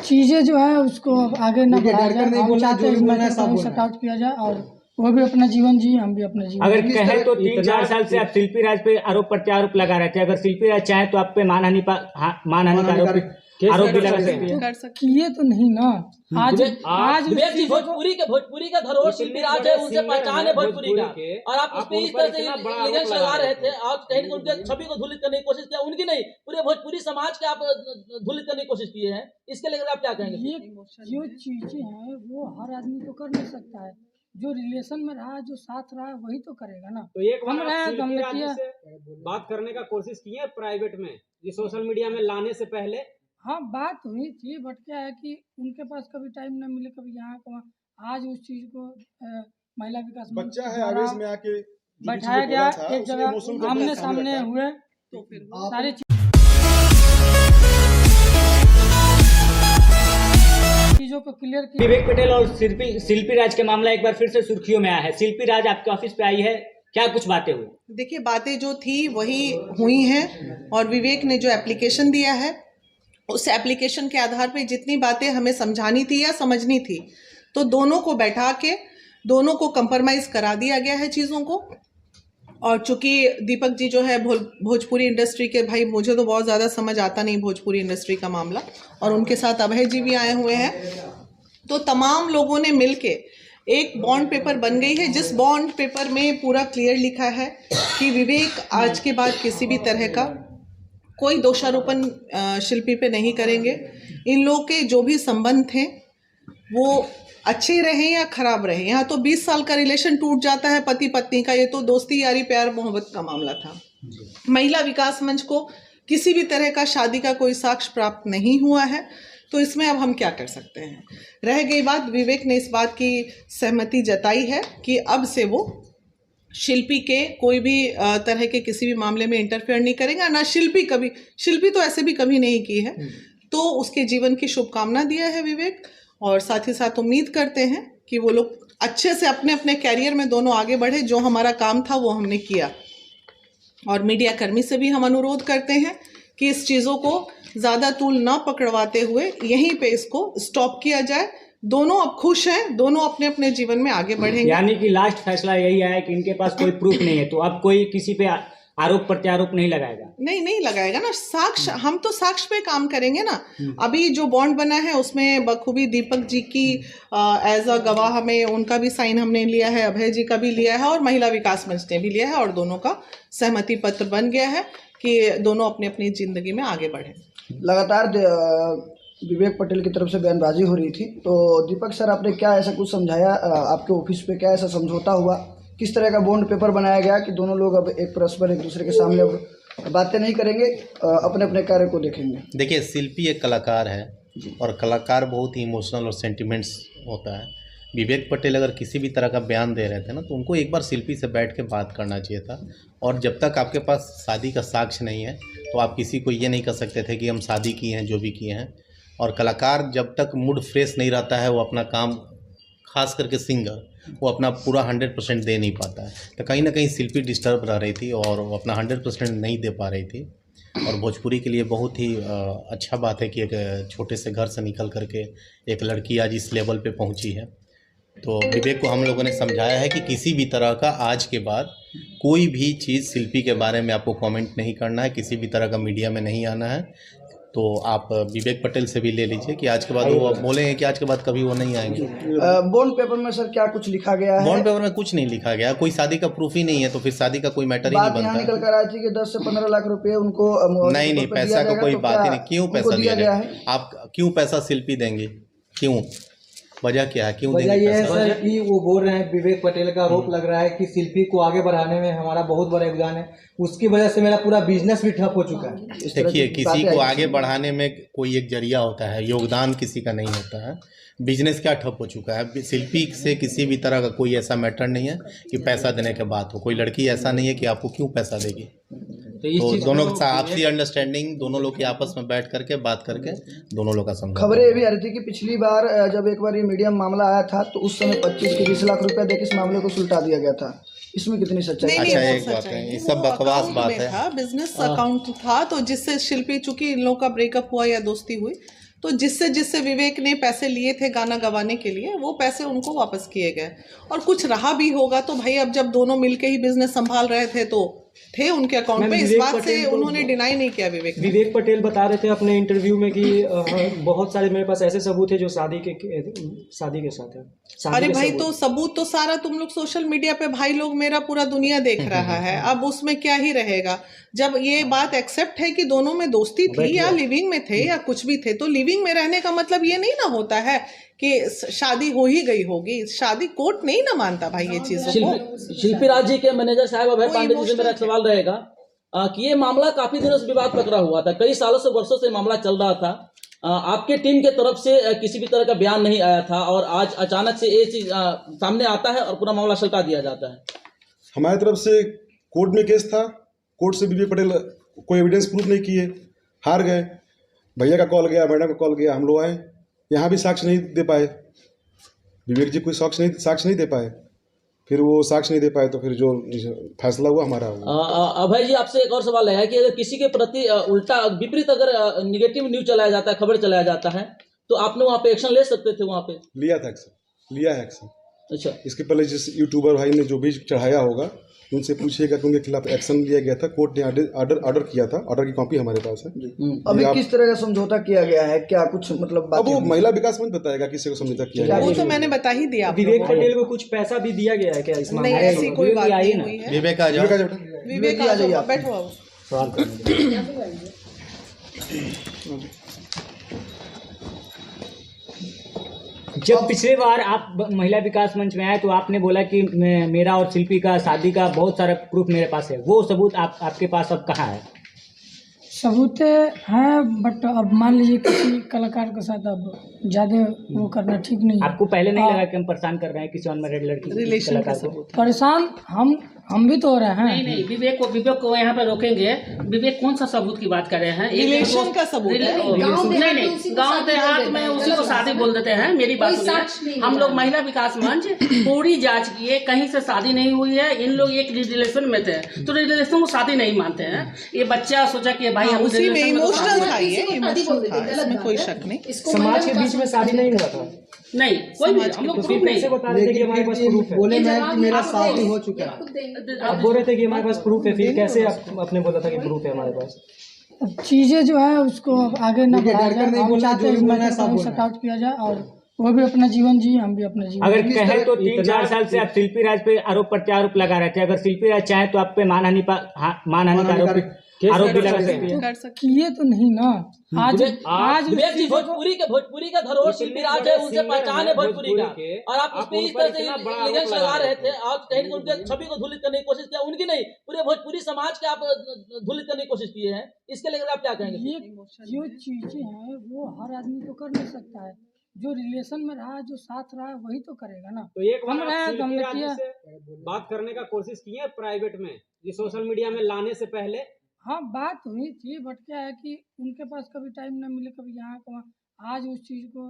चीज़ें जो है उसको आगे न बढ़ाया जाए। हम चाहते हैं इस मैटर को शट आउट किया जाए और वो भी अपना जीवन जिए, हम भी अपना जीवन अगर जिए। कहें तो 3-4 साल से आप शिल्पी राज पे आरोप प्रत्यारोप लगा रहे थे, अगर शिल्पी राज चाहे तो आप पे मानहानि का आरोप भी लगा सकते हैं। किए तो नहीं ना। आज विवेक जी, भोजपुरी का धरोहर शिल्पी राज है, उनसे पहचान है भोजपुरी का, और आप उस पर इस तरह से इल्जाम लगा रहे थे। आप कहीं उनके छवि को धूलित करने की कोशिश किया, उनकी नहीं, पूरे भोजपुरी समाज के आप धूलित करने की कोशिश किए हैं। इसके लिए आप क्या कहेंगे? ये जो चीजें हैं वो हर आदमी तो कर नहीं सकता है। जो रिलेशन में रहा, जो साथ रहा, वही तो करेगा ना। तो एक बार आप शिल्पी राज से बात करने का कोशिश की है प्राइवेट में, ये सोशल मीडिया में लाने से पहले? हाँ, बात हुई थी, बट क्या है कि उनके पास कभी टाइम न मिले, कभी यहाँ कहाँ। आज उस चीज को महिला विकास बच्चा है आवेश में आके बैठाया गया, एक जगह आमने सामने हुए, तो फिर सारी चीजों को क्लियर किया। विवेक पटेल और शिल्पी राज के मामला एक बार फिर से सुर्खियों में आया है। शिल्पी राज आपके ऑफिस पे आई है, क्या कुछ बातें हुई? देखिए, बातें जो थी वही हुई हैं, और विवेक ने जो एप्लीकेशन दिया है उस एप्लीकेशन के आधार पे जितनी बातें हमें समझानी थी या समझनी थी, तो दोनों को बैठा के दोनों को कंप्रोमाइज करा दिया गया है चीज़ों को। और चूंकि दीपक जी जो है भोजपुरी इंडस्ट्री के, भाई मुझे तो बहुत ज़्यादा समझ आता नहीं भोजपुरी इंडस्ट्री का मामला, और उनके साथ अभय जी भी आए हुए हैं, तो तमाम लोगों ने मिलके एक बॉन्ड पेपर बन गई है, जिस बॉन्ड पेपर में पूरा क्लियर लिखा है कि विवेक आज के बाद किसी भी तरह का कोई दोषारोपण शिल्पी पे नहीं करेंगे। इन लोगों के जो भी संबंध थे वो अच्छे रहें या खराब रहें, यहाँ तो 20 साल का रिलेशन टूट जाता है पति पत्नी का, ये तो दोस्ती यारी प्यार मोहब्बत का मामला था। महिला विकास मंच को किसी भी तरह का शादी का कोई साक्ष्य प्राप्त नहीं हुआ है, तो इसमें अब हम क्या कर सकते हैं। रह गई बात, विवेक ने इस बात की सहमति जताई है कि अब से वो शिल्पी के कोई भी तरह के किसी भी मामले में इंटरफेयर नहीं करेगा, ना शिल्पी तो ऐसे भी कभी नहीं की है। तो उसके जीवन की शुभकामना दिया है विवेक, और साथ ही साथ उम्मीद करते हैं कि वो लोग अच्छे से अपने अपने कैरियर में दोनों आगे बढ़े। जो हमारा काम था वो हमने किया, और मीडिया कर्मी से भी हम अनुरोध करते हैं कि इस चीज़ों को ज़्यादा तूल ना पकड़वाते हुए यहीं पे इसको स्टॉप किया जाए। दोनों अब खुश हैं, दोनों अपने अपने जीवन में आगे बढ़ेंगे। यानी कि लास्ट फैसला यही आया कि इनके पास कोई प्रूफ नहीं है, तो अब कोई किसी पे आरोप प्रत्यारोप नहीं लगाएगा? नहीं लगाएगा ना। साक्ष्य, हम तो साक्ष्य पे काम करेंगे ना। अभी जो बॉन्ड बना है उसमें बखूबी दीपक जी की एज अ गवाह में उनका भी साइन हमने लिया है, अभय जी का भी लिया है, और महिला विकास मंच ने भी लिया है, और दोनों का सहमति पत्र बन गया है कि दोनों अपनी अपनी जिंदगी में आगे बढ़ें। लगातार विवेक पटेल की तरफ से बयानबाजी हो रही थी, तो दीपक सर आपने क्या ऐसा कुछ समझाया? आपके ऑफिस पे क्या ऐसा समझौता हुआ? किस तरह का बॉन्ड पेपर बनाया गया कि दोनों लोग अब एक दूसरे के सामने अब बातें नहीं करेंगे, अपने अपने कार्य को देखेंगे? देखिए, शिल्पी एक कलाकार है, और कलाकार बहुत ही इमोशनल और सेंटिमेंट्स होता है। विवेक पटेल अगर किसी भी तरह का बयान दे रहे थे ना, तो उनको एक बार शिल्पी से बैठ के बात करना चाहिए था। और जब तक आपके पास शादी का साक्ष्य नहीं है, तो आप किसी को ये नहीं कह सकते थे कि हम शादी किए हैं, जो भी किए हैं। और कलाकार जब तक मूड फ्रेश नहीं रहता है, वो अपना काम, खास करके सिंगर, वो अपना पूरा 100% दे नहीं पाता है। तो कहीं ना कहीं शिल्पी डिस्टर्ब रह रही थी और वो अपना 100% नहीं दे पा रही थी। और भोजपुरी के लिए बहुत ही अच्छा बात है कि एक छोटे से घर से निकल करके एक लड़की आज इस लेवल पे पहुंची है। तो विवेक को हम लोगों ने समझाया है कि किसी भी तरह का आज के बाद कोई भी चीज़ शिल्पी के बारे में आपको कमेंट नहीं करना है, किसी भी तरह का मीडिया में नहीं आना है। तो आप विवेक पटेल से भी ले लीजिए कि आज के बाद वो बोले हैं कि आज के बाद कभी वो नहीं आएंगे। बॉन्ड पेपर में सर क्या कुछ लिखा गया है? बॉन्ड पेपर में कुछ नहीं लिखा गया, कोई शादी का प्रूफ ही नहीं है, तो फिर शादी का कोई मैटर ही नहीं बनता। निकल कर आई थी कि 10 से 15 लाख रुपए उनको नहीं, पैसा का कोई बात ही नहीं। क्यों पैसा दिया गया है? आप क्यों पैसा शिल्पी देंगे? क्यों, वजह क्या है, क्यों वजह ये है सर कि वो बोल रहे हैं, विवेक पटेल का आरोप लग रहा है कि शिल्पी को आगे बढ़ाने में हमारा बहुत बड़ा योगदान है, उसकी वजह से मेरा पूरा बिजनेस भी ठप हो चुका है। देखिए, किसी को आगे बढ़ाने में कोई एक जरिया होता है, योगदान किसी का नहीं होता है। बिजनेस क्या ठप हो चुका है? शिल्पी से किसी भी तरह का कोई ऐसा मैटर नहीं है कि पैसा देने के बात हो। कोई लड़की ऐसा नहीं है कि आपको क्यों पैसा देगी। तो दोनों का आपसी अंडरस्टैंडिंग, दोनों लोग की आपस में बैठ करके बात करके दोनों लोग का समझौता। खबरें ये भी आ रही थी कि पिछली बार जब एक बार ये मीडिया में मामला आया था, तो उस समय 25 से 20 लाख रुपए देकर इस मामले को सुलटा दिया गया था। इसमें कितनी सच्चाई? अच्छा, एक बात है, ये सब बकवास बात है। बिजनेस अकाउंट था, तो जिससे शिल्पी, चूंकि इन लोगों का ब्रेकअप हुआ या दोस्ती हुई, तो जिससे जिससे विवेक ने पैसे लिए थे गाना गवाने के लिए वो पैसे उनको वापस किए गए, और कुछ रहा भी होगा तो भाई अब जब दोनों मिलके ही बिजनेस संभाल रहे थे तो थे उनके अकाउंट पे, इस बात से उन्होंने डिनाई नहीं किया। विवेक पटेल बता रहे थे अपने इंटरव्यू में कि बहुत सारे मेरे पास ऐसे सबूत है जो शादी के साथ है। अरे भाई तो सबूत तो सारा तुम लोग सोशल मीडिया पे भाई लोग मेरा पूरा दुनिया देख रहा है, अब उसमें क्या ही रहेगा। जब ये बात एक्सेप्ट है कि दोनों में दोस्ती थी या लिविंग में थे या कुछ भी थे, तो लिविंग में रहने का मतलब ये नहीं ना होता है कि शादी हो ही गई होगी। शादी कोर्ट नहीं ना मानता भाई ये चीजों को। शिल्पी राज जी के मैनेजर साहब अभय पांडे जी से मेरा सवाल रहेगा कि ये मामला काफी दिनों से विवाद पकड़ा हुआ था, कई सालों से वर्षों से मामला चल रहा था, आपके टीम के तरफ से किसी भी तरह का बयान नहीं आया था और आज अचानक से ये चीज सामने आता है और पूरा मामला सलटा दिया जाता है। हमारी तरफ से कोर्ट में केस था, कोर्ट से विवेक पटेल कोई एविडेंस प्रूफ नहीं किए, हार गए। भैया का कॉल गया, मैडम का कॉल गया, हम लोग आए, यहाँ भी साक्ष्य नहीं दे पाए, विवेक जी कोई साक्ष्य नहीं दे पाए, फिर वो साक्ष्य नहीं दे पाए तो फिर जो फैसला हुआ हमारा हुआ। अभय जी आपसे एक और सवाल है कि अगर किसी के प्रति उल्टा विपरीत अगर निगेटिव न्यूज चलाया जाता है, खबर चलाया जाता है, तो आपने वहाँ पे एक्शन ले सकते थे? वहाँ पे लिया था एक्शन, लिया है एक्शन। अच्छा, इसके पहले जिस यूट्यूबर भाई ने जो भी चढ़ाया होगा उनसे पूछिएगा कि उनके खिलाफ एक्शन लिया गया था, कोर्ट ने ऑर्डर किया था, ऑर्डर की कॉपी हमारे पास है। अभी किस तरह का समझौता किया गया है, क्या कुछ मतलब अब वो महिला विकास मंच बताएगा किसी को समझौता किया गया। वो तो मैंने बता ही दिया। विवेक पटेल को कुछ पैसा भी दिया गया है क्या इस मामले में? नहीं, ऐसी कोई बात नहीं हुई है। विवेक आ जाओ, विवेक आ जाओ, बैठो आओ। सवाल करने जब पिछले बार आप महिला विकास मंच में आए तो आपने बोला कि मेरा और शिल्पी का शादी का बहुत सारा प्रूफ मेरे पास है, वो सबूत आपके पास अब कहाँ है? सबूत हैं, बट अब मान लीजिए किसी कलाकार के साथ अब ज्यादा वो करना ठीक नहीं है। आपको पहले नहीं लगा कि हम परेशान कर रहे हैं किसी अनमैरिड लड़की रिलेशन का कलाकार को? परेशान हम भी तो हो रहे हैं। नहीं, विवेक को यहाँ पे रोकेंगे। विवेक कौन सा सबूत की बात कर रहे हैं? रिलेशन का सबूत है। नहीं, गांव देहात में उसी को शादी बोल देते हैं। मेरी बात सुनिए, हम लोग महिला विकास मंच पूरी जांच किए, कहीं से शादी नहीं हुई है। इन लोग एक रिलेशन में थे तो रिलेशन को शादी नहीं मानते हैं। ये बच्चा सोचा कि भाई हम उसी में इमोशनल था, ये इमोशनल था, इसमें कोई शक नहीं। समाज के बीच में शादी नहीं हुआ था। नहीं, कोई भी हम लोग प्रूफ नहीं बता रहे थे कि हमारे पास प्रूफ है। बोले मैं कि मेरा शादी हो चुका है, आप बोल रहे थे कि हमारे पास प्रूफ है, फिर कैसे आपने बोला था कि प्रूफ है हमारे पास? चीजें जो है उसको आगे न बढ़ाया जाए, हम चाहते हैं इसमें शट आउट किया जाए और वो भी अपना जीवन जी, हम भी अपना जीवन। अगर कहें तो 3-4 साल से आप शिल्पी राज पे आरोप प्रत्यारोप लगा रहे थे, अगर शिल्पी राज चाहे तो आप पे मानहानि का आरोप भी लगा सकते हैं। किए तो नहीं ना। आज विवेक जी भोजपुरी का धरोहर शिल्पी राज है, उनसे पहचान है भोजपुरी का, और आप इस पे इस तरह से लिंक लगा रहे थे और कहीं उनके छवि को धूलित करने की कोशिश किया, उनकी नहीं पूरे भोजपुरी समाज के आप धूलित करने की कोशिश किए हैं। इसके लिए आप क्या कहेंगे? ये जो चीजें हैं वो हर आदमी तो कर नहीं सकता है, जो रिलेशन में रहा, जो साथ रहा, वही तो करेगा ना। तो एक बार हमने किया बात करने का कोशिश की है प्राइवेट में, ये सोशल मीडिया में लाने से पहले? हाँ, बात हुई थी, बट क्या है कि उनके पास कभी टाइम न मिले, कभी यहाँ कहाँ। आज उस चीज को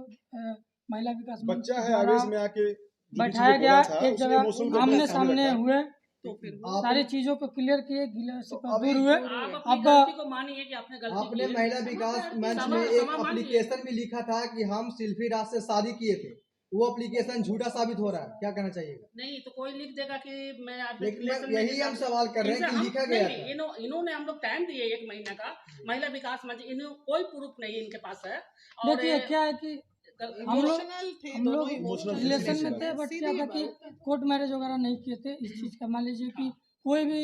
महिला विकास बच्चा है, आवेश में आके बैठाया गया, एक जगह आमने सामने हुए तो फिर सारी चीजों को क्लियर किए, दूर हुए। अब को मानिए कि आपने गलती आपने महिला विकास मंच में एक एप्लीकेशन भी लिखा था कि हम शिल्पी राज से शादी किए थे, वो एप्लीकेशन झूठा साबित हो रहा है, क्या कहना चाहिएगा? नहीं तो कोई लिख देगा कि मैं यही हम सवाल कर रहे हैं कि लिखा गया था। इन्होंने हम लोग टाइम दिए 1 महीने का, महिला विकास मंच, इन्होंने कोई प्रूफ नहीं इनके पास है। देखिए क्या है कि हम लोग रिलेशन में थे, बट क्या था कि कोर्ट मैरिज वगैरह नहीं किए थे। इस चीज़ का मान लीजिए कि कोई भी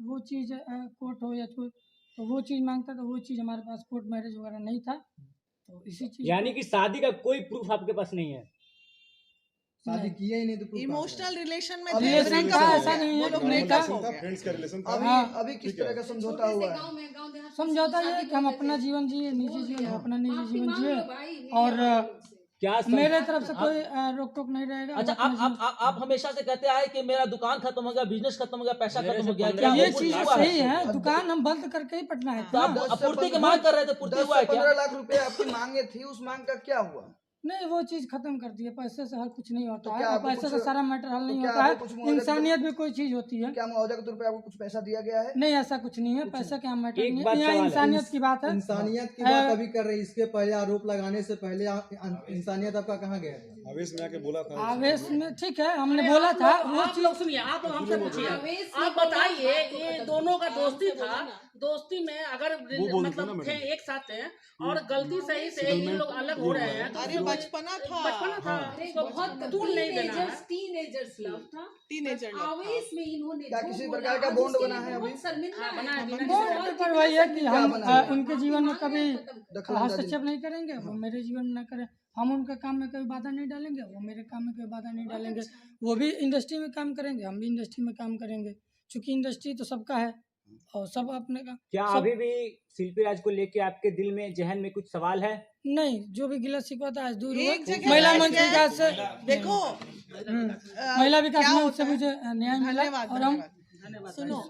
वो चीज़ कोर्ट हो या तो वो चीज़ मांगता था, वो चीज़ हमारे पास कोर्ट मैरिज वगैरह नहीं था, तो इसी चीज़। यानी कि शादी का कोई प्रूफ आपके पास नहीं है? शादी किया ही नहीं तो इमोशनल रिलेशन में रिलेशन का ऐसा नहीं है, फ्रेंड्स का रिलेशन था। अभी किस तरह का समझौता हुआ है? समझौता ये है कि हम अपना जीवन जिए, निजी जीवन, अपना निजी जीवन जिए, और क्या मेरे तरफ से कोई रोक टोक नहीं रहेगा। अच्छा, आप हमेशा से कहते आए कि मेरा दुकान खत्म हो गया, बिजनेस खत्म हो गया, पैसा खत्म हो गया, क्या ये चीज सही है? दुकान हम बंद करके ही पटना है। तो आप पूर्ति की मांग कर रहे थे, पूर्ति हुआ है क्या? 15 लाख रुपए आपकी मांगे थी, उस मांग का क्या हुआ? नहीं, वो चीज़ खत्म कर दी है। पैसे से हल कुछ नहीं होता तो है, क्या और आपको पैसे से कुछ- सारा मैटर हल नहीं क्या होता आपको कुछ है। मुआवजा की इंसानियत भी कोई चीज़ होती है। क्या मुआवजा के तौर पे आपको कुछ पैसा दिया गया है? नहीं, ऐसा कुछ नहीं है, पैसा क्या मैटर एक नहीं बात है, यहाँ सवाल है। इंसानियत की बात है। इंसानियत की बात अभी कर रही, इसके पहले आरोप लगाने से पहले इंसानियत आपका कहाँ गया? आवेश में आके बोला था। आवेश में ठीक है, हमने बोला था वो आप लोग सुनिए, आप लोग हमसे पूछिए, आप बताइए, ये दोनों का दोस्ती था, दोस्ती में अगर मतलब थे एक साथ थे और गलती सही से ये लोग अलग हो रहे हैं, तो अरे बचपना था, बचपना था, इसको बहुत दूर नहीं देना है। टीनेजर्स लव था, टीनेजर लव था। आवेश में इन्होंने क्या जो किसी बोला, प्रकार का आज बॉन्ड उसके बना लिए है बहुत अभी? शर्मिंदा बना है, है। बना है। बॉन्ड पर वही है कि हम बना है? उनके जीवन में कभी दखलंदाजी। हस्तक्षेप नहीं करेंगे, वो मेरे जीवन में न करें, हम उनके काम में कोई बाधा नहीं डालेंगे, वो मेरे काम में कोई बाधा नहीं डालेंगे। वो भी इंडस्ट्री में काम करेंगे, हम भी इंडस्ट्री में काम करेंगे, क्योंकि इंडस्ट्री तो सबका है और सब अपने का। क्या सब- अभी भी शिल्पी राज को लेके आपके दिल में, जहन में कुछ सवाल है? नहीं, जो भी गिला शिकवा था आज दूर हुआ। एक जगह महिला बैठ मंच के- विकास से देखो महिला विकास क्या मंच होता से है? मुझे न्याय मिला धन्यवाद, और हम धन्यवाद। सुनो,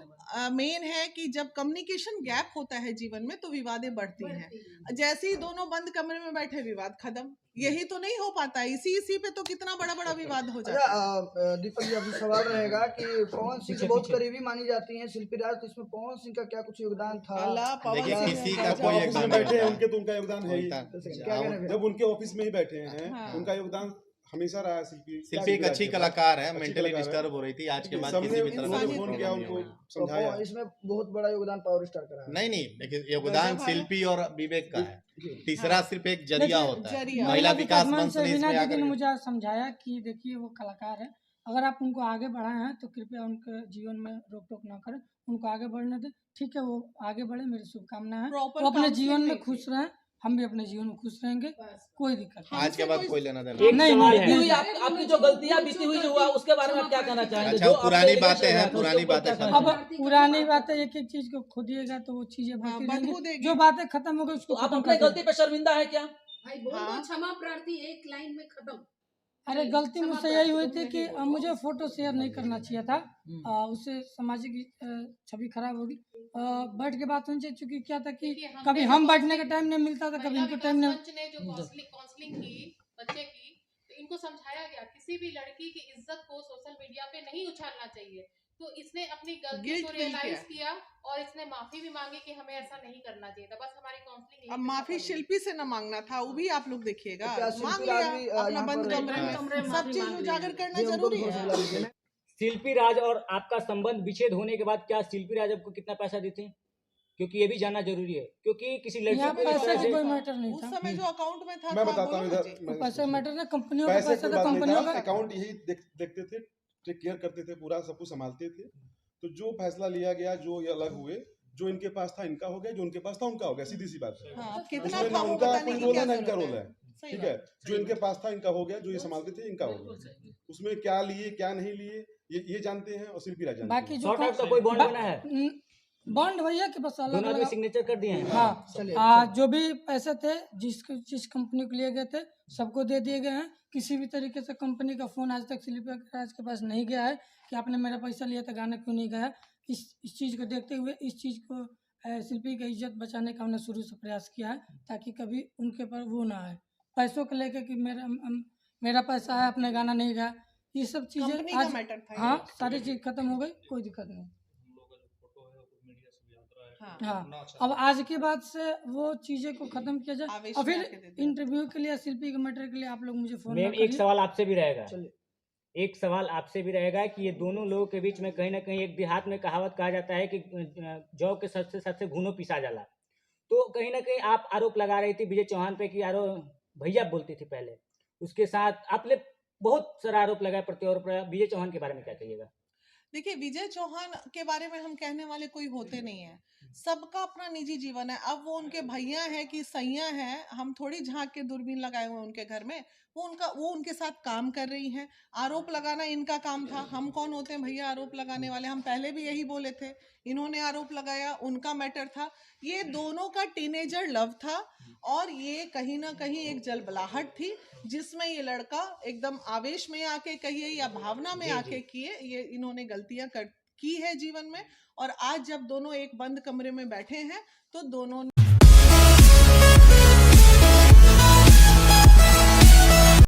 मेन है कि जब कम्युनिकेशन गैप होता है जीवन में तो विवादें बढ़ती हैं। जैसे ही दोनों बंद कमरे में बैठे, विवाद खत्म। यही तो नहीं हो पाता, इसी पे तो कितना बड़ा बड़ा विवाद हो जाता है। अच्छा, दीपक जी अभी सवाल रहेगा कि पवन सिंह बहुत करीबी मानी जाती हैं शिल्पी राज, तो इसमें पवन सिंह का क्या कुछ योगदान था? अल्लाह, पवन देखिए, सिंह किसी का का कोई जवाब ऑफिस में नहीं बैठे हैं होता। उनके, तो उनका योगदान है ही। क्या कह रहे हैं? जब उनके ऑफिस में ही बैठे हैं, हाँ। उनका योगदान हमेशा रहा है। शिल्पी एक अच्छी कलाकार है, मेंटली डिस्टर्ब हो रही थी, आज के बाद सबने किसी भी तरह उन्होंने का फोन किया, उनको तो समझाया। इसमें बहुत बड़ा योगदान पावर स्टार का रहा है। नहीं, देखिए योगदान शिल्पी और विवेक का है, तीसरा सिर्फ एक जरिया देखिए, होता है। जरिया। महिला विकास मंच से ने वीना इसमें दीदी ने आकर मुझे आज समझाया कि देखिए वो कलाकार है, अगर आप उनको आगे बढ़ाए हैं तो कृपया उनके जीवन में रोक टोक ना करें, उनको आगे बढ़ने दें। ठीक है, वो आगे बढ़े, मेरी शुभकामनाएं हैं। Proper वो अपने counseling जीवन में नहीं खुश रहें, हम भी अपने जीवन में खुश रहेंगे, कोई दिक्कत नहीं। आज के बाद कोई लेना देना एक नहीं, सवाल नहीं, है। बीती हुई आपकी जो गलतियां बीती हुई जो हुआ, उसके बारे में आप क्या कहना चाहेंगे? अच्छा, जो पुरानी आपके बातें हैं, एलिगेशन है, पुरानी उसके ऊपर बातें क्या खत्म। कहना अब पुरानी बातें एक एक चीज को खोदिएगा तो वो चीजें बढ़ती बदबू रहेंगी। देगी। जो बातें खत्म हो गई उसको तो आप खत्म अपने कर गलती पे शर्मिंदा है क्या? भाई बोल दो क्षमा प्रार्थी, एक लाइन में खत्म। अरे गलती मुझसे यही हुई थी कि मुझे फोटो शेयर नहीं करना चाहिए था, उससे सामाजिक छवि खराब होगी। बैठ के बात होनी चाहिए, चूंकि क्या था कि कभी हम बैठने का टाइम नहीं मिलता था, कभी इनको टाइम नहीं। ने जो काउंसलिंग की बच्चे की, तो इनको समझाया गया किसी भी लड़की की इज्जत को सोशल मीडिया पे नहीं उछालना चाहिए। तो इसने अपनी गलती Guilt को feel रियलाइज किया। किया और इसने माफी भी मांगी कि हमें ऐसा नहीं करना चाहिए था। बस हमारी काउंसलिंग अब माफी शिल्पी से न मांगना था, वो भी आप लोग देखिएगा। तो क्या शिल्पी मांग राज लिया भी, अपना यहाँ बंद पर कमरे में, सब चीज उजागर करना ये उनको जरूरी भी है। घोषणा दी गई। शिल्पी राज और आपका संबंध विच्छेद होने के बाद क्या शिल्पी राज आपको कितना पैसा देते हैं? क्योंकि ये भी जानना जरूरी है, क्योंकि किसी लड़की यहाँ को इस पैसे तरह की से कोई मैटर नहीं उस था। समय जो अकाउंट में था, मैं तो आप बताता हूँ बोलो ना इधर, जी। मैं- पैसे मैटर नहीं, कंपनियों का पैसे पैसा की था, बात नहीं कंपनियों था, का। अकाउंट यही देखते थे, टेक केयर करते थे, पूरा सब कुछ संभालते थे। तो जो फैसला लिया गया, जो ये अलग हुए, जो इनके पास था इनका हो गया, जो उनके पास था उनका हो गया, सीधी सी बात है। हाँ, कितना उसमें था ना वो उनका बताने कोई की रोल क्या है ना इनका जरूरत रोल है। है। सही ठीक बात। है, जो इनके पास था इनका हो गया, जो ये संभालते थे इनका हो गया। उसमें क्या लिए क्या नहीं लिए ये जानते हैं, और शिल्पी राज जानते बाकी हैं। जो शॉर्ट आउट का कोई बॉन्ड बना है? बॉन्ड भैया के बस अलग दोनों आदमी अलग। सिग्नेचर कर दिए हैं। हाँ, जो भी पैसे थे जिस कंपनी को लिए गए थे सबको दे दिए गए हैं। किसी भी तरीके से कंपनी का फोन आज तक शिल्पी राज के पास नहीं गया है कि आपने मेरा पैसा लिया था, गाना क्यों नहीं गाया। इस चीज़ को देखते हुए इस चीज़ को शिल्पी की इज्जत बचाने का हमने शुरू से प्रयास किया है, ताकि कभी उनके पर वो ना आए पैसों को लेकर कि मेरा पैसा है, अपने गाना नहीं गाया। ये सब कंपनी चीज़ें का आज मैटर था। हाँ सारी चीज़ खत्म हो गई, कोई दिक्कत नहीं। हाँ, अब आज के बाद से वो चीजें को खत्म किया जाए। आवेश और में फिर आके दे दिया। इंटरव्यू के लिए, शिल्पी के मैटर के लिए आप लोग मुझे फोन मैम, ना एक करिए। सवाल आपसे भी रहेगा, एक सवाल आपसे भी रहेगा कि ये दोनों लोगों के बीच में कहीं ना कहीं एक देहात में कहावत कहा जाता है कि जौ के सच से घुनो पिसा जाला। तो कहीं ना कहीं आप आरोप लगा रही थी विजय चौहान पे कि भैया बोलती थी पहले, उसके साथ आपने बहुत सारा आरोप लगाया प्रत्यारोप लगाया। विजय चौहान के बारे में क्या कहिएगा? देखिए, विजय चौहान के बारे में हम कहने वाले कोई होते नहीं है, सबका अपना निजी जीवन है। अब वो उनके भैया हैं कि सैया हैं, हम थोड़ी झांक के दूरबीन लगाए हुए उनके घर में। वो उनके साथ काम कर रही हैं। आरोप लगाना इनका काम था, हम कौन होते हैं भैया आरोप लगाने वाले। हम पहले भी यही बोले थे, इन्होंने आरोप लगाया, उनका मैटर था। ये दोनों का टीनेजर लव था और ये कहीं ना कहीं एक जलबलाहट थी जिसमें ये लड़का एकदम आवेश में आके कहिए या भावना में आके किए, ये इन्होंने गलतियां की है जीवन में। और आज जब दोनों एक बंद कमरे में बैठे हैं तो दोनों